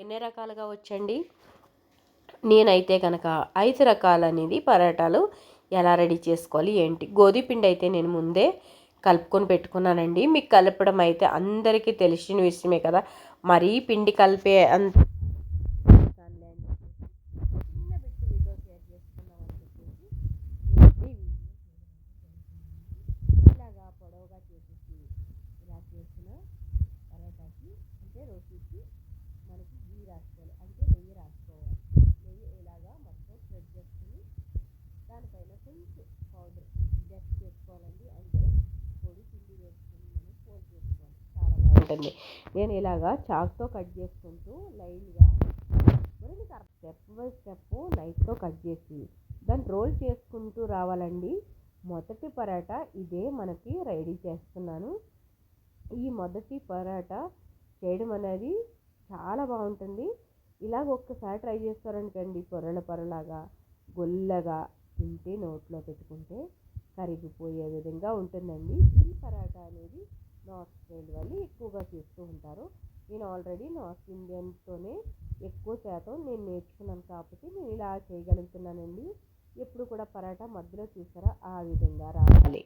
ఎన్ని రకాలుగా వచ్చండి. నేనైతే కనుక 5 రకాలనేది పరాటాలు ఎలా రెడీ చేసుకోవాలి ఏంటి. గోధుమ పిండి అయితే నేను ముందే కలుపుకొని పెట్టుకున్నానండి. మీకు కలపడం అయితే అందరికీ తెలిసిన విషయమే కదా. మరీ పిండి కలిపే అంత చిన్న బిట్టు మీతో షేర్ చేసుకుందామని చెప్పేసి ఇలాగా పొడవుగా చేసేసి ఇలా చేసిన పరాటాకి అంటే రోటీకి మనకి గీ రాసుకోవాలి, అంటే నెయ్యి రాసుకోవాలి. నెయ్యి ఇలాగా మొత్తం స్ప్రెడ్ చేసుకుని దానిపైన కొంచెం పౌడర్ జస్ట్ చేసుకోవాలండి. అంటే పొడి పిండి వేసుకుని మనం ఫోల్డ్ చేసుకోవాలి, చాలా బాగుంటుంది. నేను ఇలాగా చాక్తో కట్ చేసుకుంటూ లైన్గా స్టెప్ బై స్టెప్ నైఫ్తో కట్ చేసి దాన్ని రోల్ చేసుకుంటూ రావాలండి. మొదటి పరాటా ఇదే మనకి రెడీ చేస్తున్నాను. ఈ మొదటి పరాటా చేయడం అనేది చాలా బాగుంటుంది. ఇలాగ ఒక్కసారి ట్రై చేస్తారనుకోండి, పొరలాగా గొల్లగా తింటే నోట్లో పెట్టుకుంటే కరిగిపోయే విధంగా ఉంటుందండి. ఈ పరాటా అనేది నార్త్ స్టైల్ వాళ్ళు ఎక్కువగా చేస్తూ ఉంటారు. నేను ఆల్రెడీ నార్త్ ఇండియన్తోనే ఎక్కువ శాతం నేను నేర్చుకున్నాను కాబట్టి నేను ఇలా చేయగలుగుతున్నానండి. ఎప్పుడు కూడా పరాటా మధ్యలో చూసారా ఆ విధంగా రావాలి.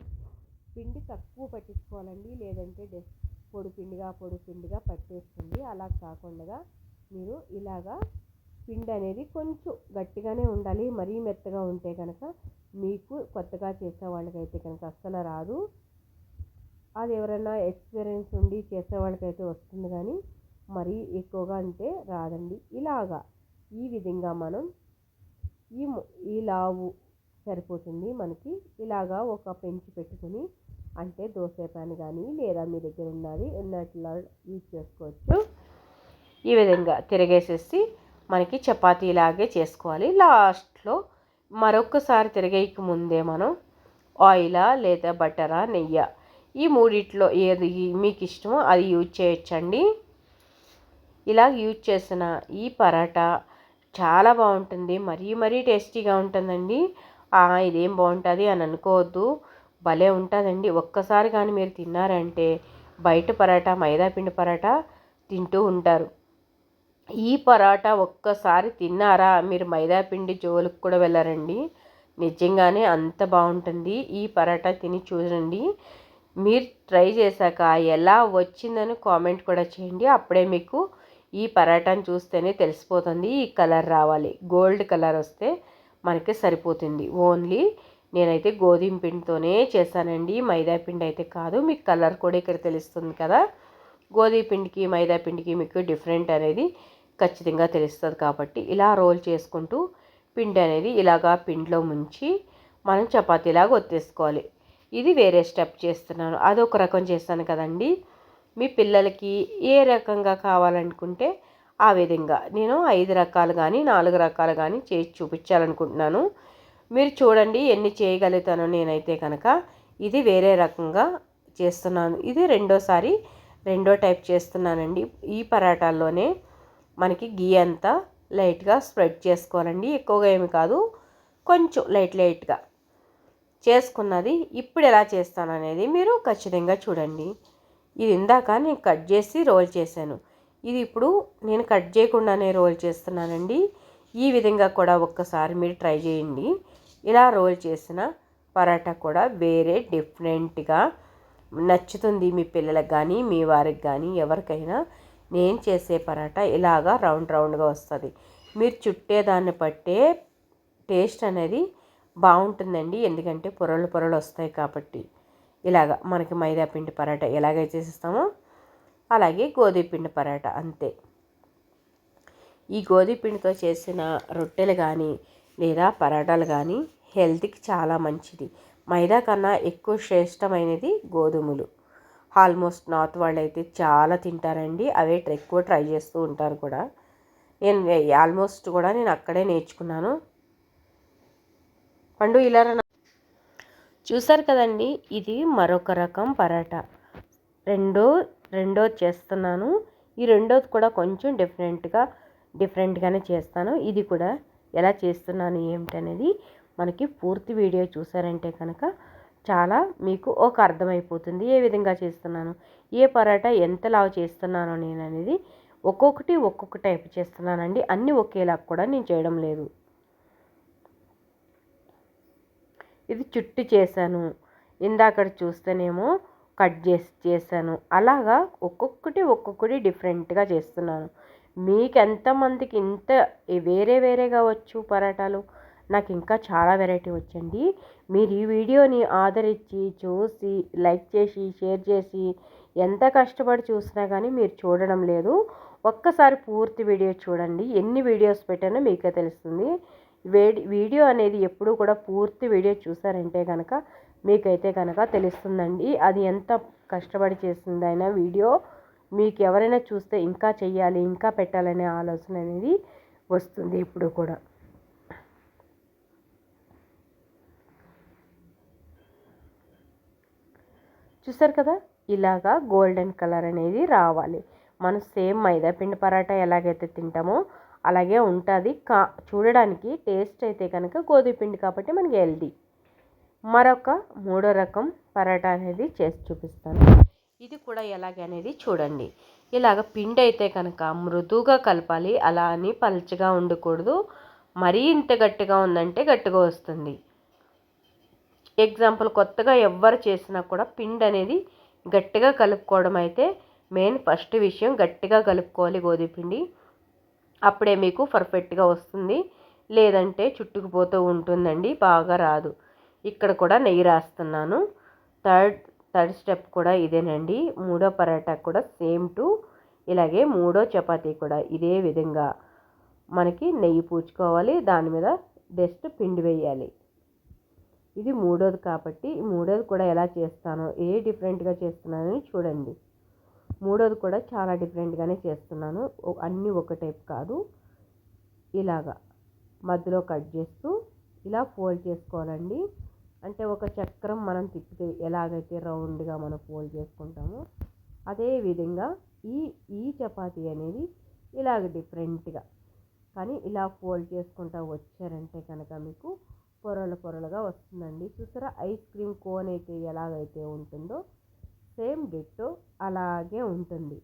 పిండి తక్కువ పట్టించుకోవాలండి, లేదంటే పొడి పిండిగా పట్టేస్తుంది. అలా కాకుండా మీరు ఇలాగా పిండి అనేది కొంచెం గట్టిగానే ఉండాలి. మరీ మెత్తగా ఉంటే కనుక మీకు కొత్తగా చేసే వాళ్ళకైతే కనుక అస్సలు రాదు. అది ఎవరైనా ఎక్స్పీరియన్స్ ఉండి చేసే వాళ్ళకైతే వస్తుంది, కానీ మరీ ఎక్కువగా అంటే రాదండి. ఇలాగా ఈ విధంగా మనం ఈ లావు సరిపోతుంది మనకి. ఇలాగా ఒక పెంచి పెట్టుకుని, అంటే దోశ ప్యాన్ కానీ లేదా మీ దగ్గర ఉన్నట్లా యూజ్ చేసుకోవచ్చు. ఈ విధంగా తిరిగేసేసి మనకి చపాతీలాగే చేసుకోవాలి. లాస్ట్లో మరొకసారి తిరిగేయక ముందే మనం ఆయిలా లేదా బటరా నెయ్యి ఈ మూడిట్లో ఏది మీకు ఇష్టమో అది యూజ్ చేయొచ్చండి. ఇలా యూజ్ చేసిన ఈ పరాటా చాలా బాగుంటుంది, మరీ టేస్టీగా ఉంటుందండి. ఇదేం బాగుంటుంది అని అనుకోవద్దు, భలే ఉంటుందండి. ఒక్కసారి కానీ మీరు తిన్నారంటే బయట పరాటా మైదాపిండి పరాటా తింటూ ఉంటారు. ఈ పరాటా ఒక్కసారి తిన్నారా మీరు మైదాపిండి జోలికి కూడా వెళ్ళరండి. నిజంగానే అంత బాగుంటుంది. ఈ పరాటా తిని చూడండి. మీరు ట్రై చేశాక ఎలా వచ్చిందని కామెంట్ కూడా చేయండి. అప్పుడే మీకు ఈ పరాటాను చూస్తేనే తెలిసిపోతుంది. ఈ కలర్ రావాలి, గోల్డ్ కలర్ వస్తే మనకి సరిపోతుంది. ఓన్లీ నేనైతే గోధుమ పిండితోనే చేశానండి, మైదా పిండి అయితే కాదు. మీకు కలర్ కూడా ఇక్కడ తెలుస్తుంది కదా. గోధుమ పిండికి మైదా పిండికి మీకు డిఫరెంట్ అనేది ఖచ్చితంగా తెలుస్తుంది. కాబట్టి ఇలా రోల్ చేసుకుంటూ పిండి అనేది ఇలాగా పిండిలో ముంచి మనం చపాతీలాగా ఒత్తేసుకోవాలి. ఇది వేరే స్టెప్ చేస్తున్నాను, అదొక రకం చేస్తాను కదండి. మీ పిల్లలకి ఏ రకంగా కావాలనుకుంటే ఆ విధంగా నేను 5 రకాలు కానీ 4 రకాలు కానీ చేసి చూపించాలనుకుంటున్నాను. మీరు చూడండి ఎన్ని చేయగలుగుతానో. నేనైతే కనుక ఇది వేరే రకంగా చేస్తున్నాను. ఇది రెండో టైప్ చేస్తున్నానండి. ఈ పరాటాల్లోనే మనకి గీ అంతా లైట్గా స్ప్రెడ్ చేసుకోవాలండి, ఎక్కువగా ఏమి కాదు, కొంచెం లైట్గా చేసుకున్నది. ఇప్పుడు ఎలా చేస్తాను అనేది మీరు ఖచ్చితంగా చూడండి. ఇది ఇందాక నేను కట్ చేసి రోల్ చేశాను, ఇది ఇప్పుడు నేను కట్ చేయకుండానే రోల్ చేస్తున్నానండి. ఈ విధంగా కూడా ఒక్కసారి మీరు ట్రై చేయండి. ఇలా రోల్ చేసిన పరాటా కూడా వేరే డిఫరెంట్గా నచ్చుతుంది మీ పిల్లలకు కానీ మీ వారికి కానీ ఎవరికైనా. నేను చేసే పరాటా ఇలాగా రౌండ్గా వస్తుంది. మీరు చుట్టేదాన్ని బట్టే టేస్ట్ అనేది బాగుంటుందండి, ఎందుకంటే పొరలు వస్తాయి కాబట్టి. ఇలాగా మనకి మైదా పిండి పరాటా ఎలాగైతే చేస్తామో అలాగే గోధుమ పిండి పరాటా అంతే. ఈ గోధుమ పిండితో చేసిన రొట్టెలు కానీ లేదా పరాటాలు కానీ హెల్త్కి చాలా మంచిది. మైదా కన్నా ఎక్కువ శ్రేష్టమైనది గోధుమలు. ఆల్మోస్ట్ నార్త్ వాళ్ళు అయితే చాలా తింటారండి, అవే ఎక్కువ ట్రై చేస్తూ ఉంటారు కూడా. ఆల్మోస్ట్ కూడా నేను అక్కడే నేర్చుకున్నాను. పండు ఇలా చూసారు కదండి, ఇది మరొక రకం పరాటా. రెండో చేస్తున్నాను. ఈ రెండోది కూడా కొంచెం డిఫరెంట్గానే చేస్తాను. ఇది కూడా ఎలా చేస్తున్నాను ఏమిటనేది మనకి పూర్తి వీడియో చూసారంటే కనుక చాలా మీకు ఒక అర్థమైపోతుంది ఏ విధంగా చేస్తున్నాను, ఏ పరాటా ఎంత లావు చేస్తున్నానో నేను అనేది ఒక్కొక్కటి ఒక్కొక్క టైప్ చేస్తున్నానండి, అన్నీ ఒకేలా కూడా నేను చేయడం లేదు. ఇది చుట్టు చేశాను, ఇందాక చూస్తేనేమో కట్ చేశాను. అలాగా ఒక్కొక్కటి డిఫరెంట్గా చేస్తున్నాను. మీకు ఎంతమందికి ఇంత వేరే వేరేగా వచ్చు పరాటాలు, నాకు ఇంకా చాలా వెరైటీ వచ్చండి. మీరు ఈ వీడియోని ఆదరించి చూసి లైక్ చేసి షేర్ చేసి ఎంత కష్టపడి చూసినా కానీ మీరు చూడడం లేదు. ఒక్కసారి పూర్తి వీడియో చూడండి, ఎన్ని వీడియోస్ పెట్టానో మీకే తెలుస్తుంది. వీడియో అనేది ఎప్పుడూ కూడా పూర్తి వీడియో చూసారంటే కనుక మీకైతే కనుక తెలుస్తుందండి అది ఎంత కష్టపడి చేసిందైనా వీడియో. మీకు ఎవరైనా చూస్తే ఇంకా చెయ్యాలి ఇంకా పెట్టాలనే ఆలోచన అనేది వస్తుంది ఇప్పుడు కూడా. చూసారు కదా, ఇలాగా గోల్డెన్ కలర్ అనేది రావాలి. మనం సేమ్ మైదా పిండి పరాటా ఎలాగైతే తింటామో అలాగే ఉంటుంది. చూడడానికి టేస్ట్ అయితే కనుక గోధుమ పిండి కాబట్టి మనకి హెల్దీ. మరొక మూడో రకం పరాటా అనేది చేసి చూపిస్తాను. ఇది కూడా ఎలాగనేది చూడండి. ఇలాగ పిండి అయితే కనుక మృదువుగా కలపాలి, అలా అని పల్చగా ఉండకూడదు. మరీ ఇంత గట్టిగా ఉందంటే గట్టిగా వస్తుంది. ఎగ్జాంపుల్ కొత్తగా ఎవ్వరు చేసినా కూడా పిండి అనేది గట్టిగా కలుపుకోవడం అయితే మెయిన్ ఫస్ట్ విషయం. గట్టిగా కలుపుకోవాలి గోధుమ పిండి, అప్పుడే మీకు పర్ఫెక్ట్గా వస్తుంది. లేదంటే చుట్టుకుపోతూ ఉంటుందండి, బాగా రాదు. ఇక్కడ కూడా నెయ్యి రాస్తున్నాను. థర్డ్ స్టెప్ కూడా ఇదేనండి. మూడో పరాటా కూడా సేమ్ టు ఇలాగే మూడో చపాతీ కూడా ఇదే విధంగా మనకి నెయ్యి పూచుకోవాలి, దాని మీద జస్ట్ పిండి వేయాలి. ఇది మూడోది కాబట్టి మూడోది కూడా ఎలా చేస్తానో డిఫరెంట్గా చేస్తున్నానని చూడండి. మూడోది కూడా చాలా డిఫరెంట్గానే చేస్తున్నాను, అన్నీ ఒక టైప్ కాదు. ఇలాగా మధ్యలో కట్ చేస్తూ ఇలా ఫోల్డ్ చేసుకోవాలండి. అంటే ఒక చక్రం మనం తిప్పితే ఎలాగైతే రౌండ్గా మనం ఫోల్డ్ చేసుకుంటామో అదే విధంగా ఈ చపాతీ అనేది ఇలాగ డిఫరెంట్గా కానీ ఇలా ఫోల్డ్ చేసుకుంటూ వచ్చారంటే కనుక మీకు పొరలుగా వస్తుందండి. చూసారా, ఐస్ క్రీమ్ కోన్ అయితే ఎలాగైతే ఉంటుందో సేమ్ డిట్టో అలాగే ఉంటుంది.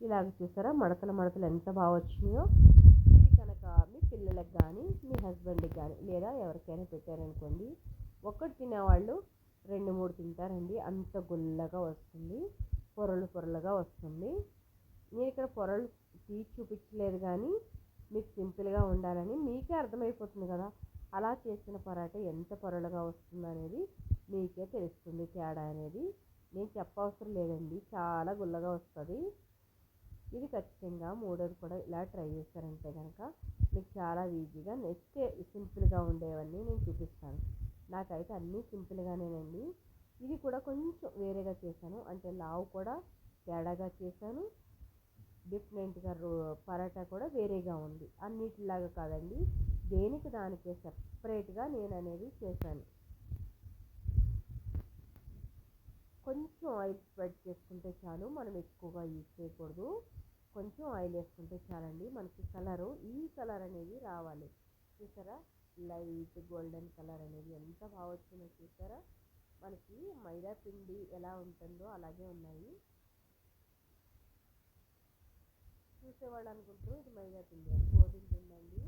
ఇలాగ చూసారా, మడతలు ఎంత బాగా వచ్చినాయో. ఇది కనుక మీ పిల్లలకు కానీ మీ హస్బెండ్కి కానీ లేదా ఎవరికైనా పెట్టారనుకోండి, ఒకటి తినేవాళ్ళు 2-3 తింటారండి. అంత గుల్లగా వస్తుంది, పొరలుగా వస్తుంది. నేను ఇక్కడ పొరలు తీసి చూపించలేదు కానీ మీకు సింపుల్గా ఉండాలని మీకే అర్థమైపోతుంది కదా. అలా చేసిన పరాటా ఎంత పొరలుగా వస్తుంది అనేది మీకే తెలుస్తుంది. తేడా అనేది నేను చెప్పవసరం లేదండి, చాలా గుల్లగా వస్తుంది. ఇది ఖచ్చితంగా మూడోది కూడా ఇలా ట్రై చేస్తారంటే కనుక మీకు చాలా ఈజీగా నెక్స్ట్ సింపుల్గా ఉండేవన్నీ నేను చూపిస్తాను. నాకైతే అన్నీ సింపుల్గానేనండి. ఇది కూడా కొంచెం వేరేగా చేశాను, అంటే లావు కూడా తేడాగా చేశాను. డిఫరెంట్గా పరాటా కూడా వేరేగా ఉంది, అన్నిటిలాగా కాదండి, దేనికి దానికే సెపరేట్గా నేను అనేది చేశాను. కొంచెం ఆయిల్ స్ప్రెడ్ చేసుకుంటే చాలు, మనం ఎక్కువగా యూజ్ చేయకూడదు. కొంచెం ఆయిల్ వేసుకుంటే చాలండి. మనకి ఈ కలర్ అనేది రావాలి. చూసారా, లైట్ గోల్డెన్ కలర్ అనేది ఎంత బాగా వచ్చిందో చూసారా. మనకి మైదా పిండి ఎలా ఉంటుందో అలాగే ఉన్నాయి. చూసేవాళ్ళు అనుకుంటారు ఇది మైదా పిండి అని, గోధుమ పిండి అండి.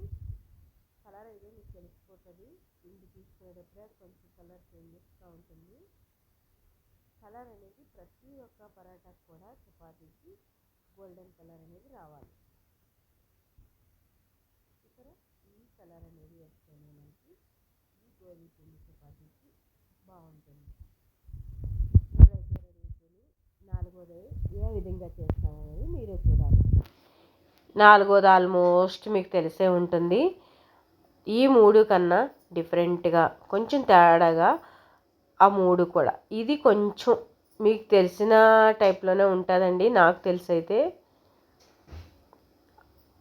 కలర్ అయితే మీకు తెలిసిపోతుంది. పిండి తీసుకునేటప్పుడే అది కొంచెం కలర్ చేంజ్ చేస్తూ ఉంటుంది. కలర్ అనేది ప్రతి ఒక్క పరాటాకు కూడా చపాతీకి గోల్డెన్ కలర్ అనేది రావాలి. చూసారా, ఈ కలర్ అనేది వస్తేనే మనకి ఈ గోధుమ పిండి చపాతీకి బాగుంటుంది. మూడైతే రెడీ అయిపోయి నాలుగోది ఏ విధంగా చేస్తామనేది మీరే చూడాలి. నాలుగోది ఆల్మోస్ట్ మీకు తెలిసే ఉంటుంది. ఈ మూడు కన్నా డిఫరెంట్గా కొంచెం తేడాగా ఆ మూడు కూడా ఇది కొంచెం మీకు తెలిసిన టైప్లోనే ఉంటుందండి. నాకు తెలిసైతే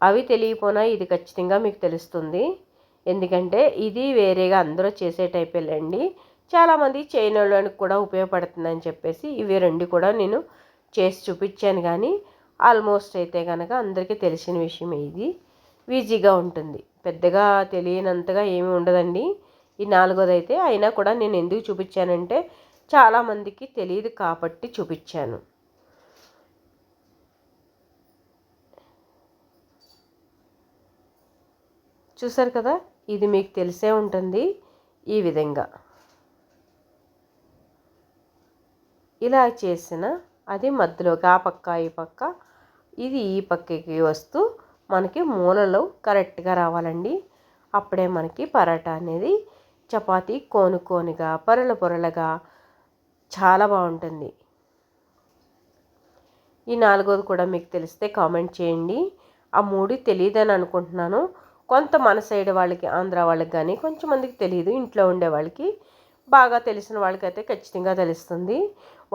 అవి తెలియపోయినా ఇది ఖచ్చితంగా మీకు తెలుస్తుంది. ఎందుకంటే ఇది వేరేగా అందరూ చేసే టైపేలండి. చాలామంది చేయని వాళ్ళకి కూడా ఉపయోగపడుతుందని చెప్పేసి ఇవి రెండు కూడా నేను చేసి చూపించాను. కానీ ఆల్మోస్ట్ అయితే కనుక అందరికీ తెలిసిన విషయం ఇది. ఈజీగా ఉంటుంది, పెద్దగా తెలియనంతగా ఏమీ ఉండదండి. ఈ నాలుగోది అయితే అయినా కూడా నేను ఎందుకు చూపించానంటే చాలామందికి తెలియదు కాబట్టి చూపించాను. చూసారు కదా, ఇది మీకు తెలిసే ఉంటుంది. ఈ విధంగా ఇలా చేసిన అది మధ్యలోకి ఆ పక్క ఈ పక్క ఇది ఈ పక్కకి వస్తూ మనకి మూలలు కరెక్ట్గా రావాలండి. అప్పుడే మనకి పరాటా అనేది చపాతీ కోనుగా పొరలుగా చాలా బాగుంటుంది. ఈ నాలుగోది కూడా మీకు తెలిస్తే కామెంట్ చేయండి. ఆ మూడు తెలియదని అనుకుంటున్నాను. కొంత మన సైడ్ వాళ్ళకి, ఆంధ్ర వాళ్ళకి కానీ కొంచెం మందికి తెలియదు. ఇంట్లో ఉండే వాళ్ళకి, బాగా తెలిసిన వాళ్ళకైతే ఖచ్చితంగా తెలుస్తుంది.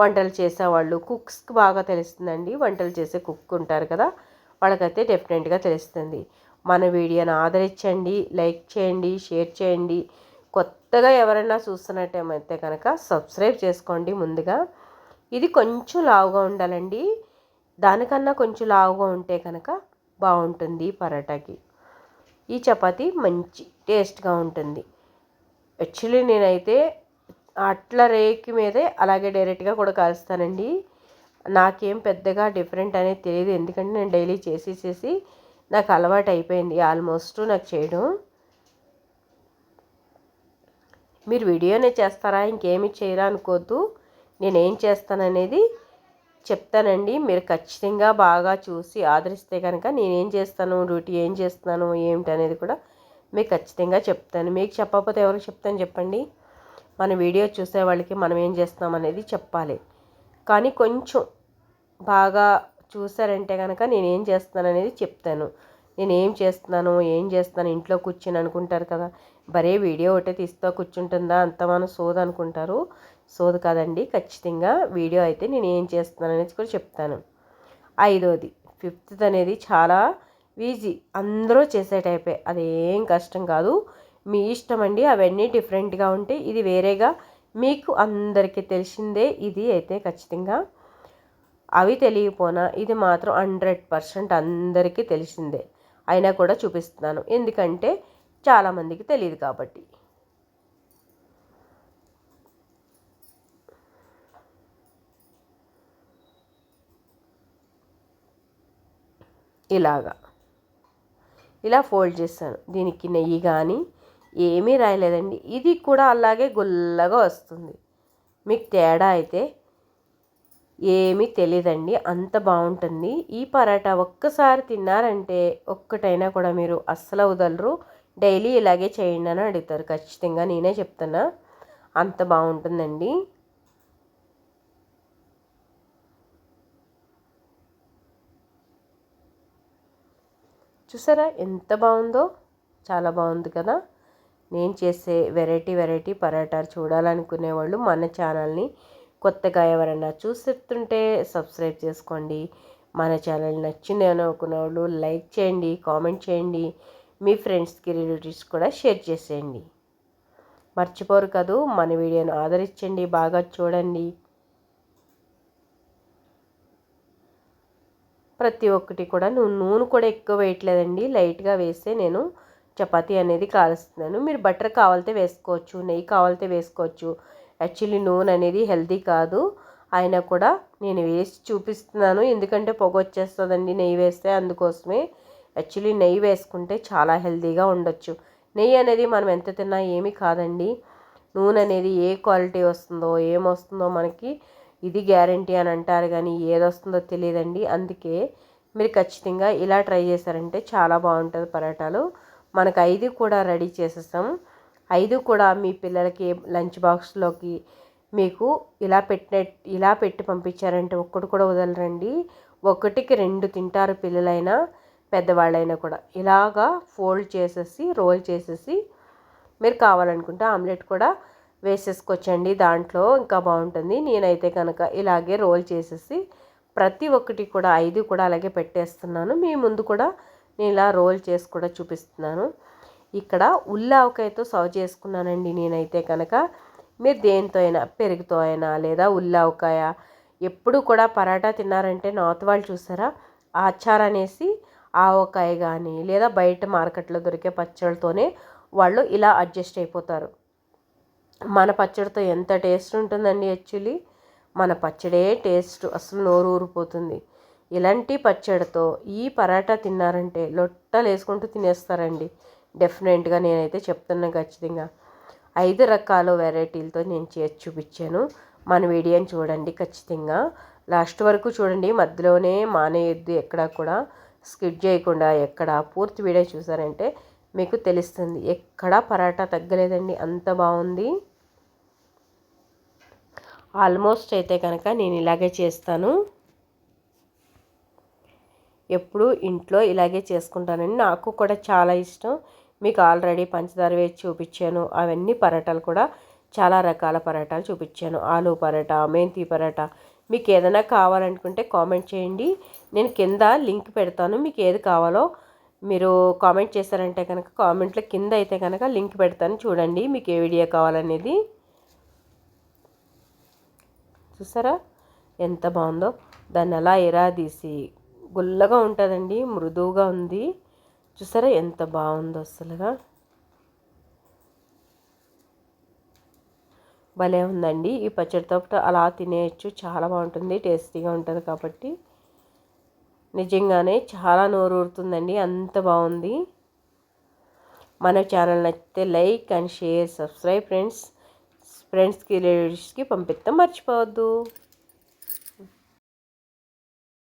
వంటలు చేసేవాళ్ళు, కుక్స్కి బాగా తెలుస్తుందండి. వంటలు చేసే కుక్ ఉంటారు కదా, వాళ్ళకైతే డెఫినెట్గా తెలుస్తుంది. మన వీడియోని ఆదరించండి, లైక్ చేయండి, షేర్ చేయండి. కొత్తగా ఎవరైనా చూస్తున్నట్టయితే కనుక సబ్స్క్రైబ్ చేసుకోండి. ముందుగా ఇది కొంచెం లావుగా ఉండాలండి. దానికన్నా కొంచెం లావుగా ఉంటే కనుక బాగుంటుంది పరాటాకి. ఈ చపాతీ మంచి టేస్ట్గా ఉంటుంది. యాక్చువల్లీ నేనైతే అట్ల రేకి మీదే అలాగే డైరెక్ట్గా కూడా కాలుస్తానండి. నాకేం పెద్దగా డిఫరెంట్ అనేది తెలియదు, ఎందుకంటే నేను డైలీ చేసి నాకు అలవాటు అయిపోయింది ఆల్మోస్ట్ నాకు చేయడం. మీరు వీడియోనే చేస్తారా, ఇంకేమి చేయరా అనుకోవద్దు. నేనేం చేస్తాననేది చెప్తానండి. మీరు ఖచ్చితంగా బాగా చూసి ఆదరిస్తే కనుక నేనేం చేస్తాను, డ్యూటీ ఏం చేస్తున్నాను ఏమిటనేది కూడా మీకు ఖచ్చితంగా చెప్తాను. మీకు చెప్పకపోతే ఎవరికి చెప్తాను చెప్పండి? మన వీడియో చూసే వాళ్ళకి మనం ఏం చేస్తున్నాం అనేది చెప్పాలి. కానీ కొంచెం బాగా చూసారంటే కనుక నేనేం చేస్తున్నాను అనేది చెప్తాను. నేను ఏం చేస్తున్నాను ఇంట్లో కూర్చుని అనుకుంటారు కదా, బరే వీడియో ఒకటే తీస్తూ కూర్చుంటుందా అంతమానం సోది అనుకుంటారు. సోది కాదండి, ఖచ్చితంగా వీడియో అయితే నేను ఏం చేస్తున్నాను అనేది కూడా చెప్తాను. ఐదోది, ఫిఫ్త్ అనేది చాలా ఈజీ, అందరూ చేసే టైపే, అదేం కష్టం కాదు. మీ ఇష్టం అండి. అవన్నీ డిఫరెంట్గా ఉంటే ఇది వేరేగా మీకు అందరికీ తెలిసిందే. ఇది అయితే ఖచ్చితంగా అవి తెలియపోనా ఇది మాత్రం 100% అందరికీ తెలిసిందే. అయినా కూడా చూపిస్తున్నాను, ఎందుకంటే చాలామందికి తెలియదు కాబట్టి. ఇలా ఫోల్డ్ చేశాను. దీనికి నెయ్యి కానీ ఏమీ రాయలేదండి. ఇది కూడా అలాగే గుల్లగా వస్తుంది. మీకు తేడా అయితే ఏమీ తెలియదండి, అంత బాగుంటుంది. ఈ పరాటా ఒక్కసారి తిన్నారంటే ఒక్కటైనా కూడా మీరు అస్సలు వదలరు. డైలీ ఇలాగే చేయండి అని అడుగుతారు ఖచ్చితంగా. నేనే చెప్తున్నా, అంత బాగుంటుందండి. చూసారా ఎంత బాగుందో, చాలా బాగుంది కదా. నేను చేసే వెరైటీ పరాటాలు చూడాలనుకునే వాళ్ళు మన ఛానల్ని కొత్తగా ఎవరైనా చూస్తుంటే సబ్స్క్రైబ్ చేసుకోండి. మన ఛానల్ నచ్చింది అనుకునే వాళ్ళు లైక్ చేయండి, కామెంట్ చేయండి, మీ ఫ్రెండ్స్కి రిలేటివ్స్ కూడా షేర్ చేసేయండి. మర్చిపోరు కదూ, మన వీడియోను ఆదరించండి, బాగా చూడండి. ప్రతి ఒక్కటి కూడా నూనె కూడా ఎక్కువ వేయట్లేదండి, లైట్గా వేస్తే నేను చపాతీ అనేది కాలుస్తున్నాను. మీరు బటర్ కావాలితే వేసుకోవచ్చు, నెయ్యి కావాలితే వేసుకోవచ్చు. యాక్చువల్లీ నూనె అనేది హెల్తీ కాదు, అయినా కూడా నేను వేసి చూపిస్తున్నాను, ఎందుకంటే పొగ వచ్చేస్తుందండి నెయ్యి వేస్తే, అందుకోసమే. యాక్చువల్లీ నెయ్యి వేసుకుంటే చాలా హెల్తీగా ఉండొచ్చు. నెయ్యి అనేది మనం ఎంత తిన్నా ఏమీ కాదండి. నూనె అనేది ఏ క్వాలిటీ వస్తుందో ఏమొస్తుందో మనకి ఇది గ్యారంటీ అని అంటారు, కానీ ఏదొస్తుందో తెలియదండి. అందుకే మీరు ఖచ్చితంగా ఇలా ట్రై చేశారంటే చాలా బాగుంటుంది పరాటాలు. మనకు 5 కూడా రెడీ చేసేస్తాం. 5 కూడా మీ పిల్లలకి లంచ్ బాక్స్లోకి మీకు ఇలా పెట్టి పంపించారంటే ఒక్కటి కూడా వదలరండి. ఒకటికి 2 తింటారు పిల్లలైనా పెద్దవాళ్ళైనా కూడా. ఇలాగా ఫోల్డ్ చేసేసి రోల్ చేసేసి మీరు కావాలనుకుంటే ఆమ్లెట్ కూడా వేసేసుకోవచ్చండి దాంట్లో, ఇంకా బాగుంటుంది. నేనైతే కనుక ఇలాగే రోల్ చేసేసి ప్రతి ఒక్కటి కూడా 5 కూడా అలాగే పెట్టేస్తున్నాను. మీ ముందు కూడా నేను ఇలా రోల్ చేసి కూడా చూపిస్తున్నాను. ఇక్కడ ఉల్లావకాయతో సర్వ్ చేసుకున్నానండి నేనైతే కనుక. మీరు దేనితో అయినా, పెరుగుతో అయినా లేదా ఉల్లావకాయ, ఎప్పుడు కూడా పరాటా తిన్నారంటే నార్త్ వాళ్ళు చూసారా, ఆచార్ అనేసి ఆవకాయ కానీ లేదా బయట మార్కెట్లో దొరికే పచ్చళ్ళతోనే వాళ్ళు ఇలా అడ్జస్ట్ అయిపోతారు. మన పచ్చడితో ఎంత టేస్ట్ ఉంటుందండి. యాక్చువల్లీ మన పచ్చడే టేస్ట్, అసలు నోరు ఊరిపోతుంది. ఇలాంటి పచ్చడితో ఈ పరాటా తిన్నారంటే లొట్టలు వేసుకుంటూ తినేస్తారండి. డెఫినెట్గా నేనైతే చెప్తున్నాను ఖచ్చితంగా. 5 రకాల వెరైటీలతో నేను చేసి చూపించాను. మన వీడియోని చూడండి ఖచ్చితంగా లాస్ట్ వరకు చూడండి, మధ్యలోనే మానేయొద్దు, ఎక్కడా కూడా స్కిప్ చేయకుండా ఎక్కడ పూర్తి వీడియో చూసారంటే మీకు తెలుస్తుంది. ఎక్కడా పరాటా తగ్గలేదండి, అంత బాగుంది. ఆల్మోస్ట్ అయితే కనుక నేను ఇలాగే చేస్తాను, ఎప్పుడు ఇంట్లో ఇలాగే చేసుకుంటానండి. నాకు కూడా చాలా ఇష్టం. మీకు ఆల్రెడీ పంచదార వేసి చూపించాను. అవన్నీ పరాటాలు కూడా చాలా రకాల పరాటాలు చూపించాను. ఆలు పరాటా, మెంతి పరాటా. మీకు ఏదైనా కావాలనుకుంటే కామెంట్ చేయండి, నేను కింద లింక్ పెడతాను. మీకు ఏది కావాలో మీరు కామెంట్ చేశారంటే కనుక కామెంట్లో కింద అయితే కనుక లింక్ పెడతాను, చూడండి మీకు ఏ వీడియో కావాలనేది. చూసారా ఎంత బాగుందో, దాన్ని అలా ఎరాదీసి గుల్లగా ఉంటుందండి, మృదువుగా ఉంది. చూసారా ఎంత బాగుందో, అసలుగా భలే ఉందండి. ఈ పచ్చడితో అలా తినేయచ్చు, చాలా బాగుంటుంది, టేస్టీగా ఉంటుంది. కాబట్టి నిజంగానే చాలా నోరు ఊరుతుందండి, అంత బాగుంది. మన ఛానల్ నచ్చితే లైక్ అండ్ షేర్, సబ్స్క్రైబ్ ఫ్రెండ్స్కి రిలేటివ్స్కి పంపిస్తాం మర్చిపోవద్దు.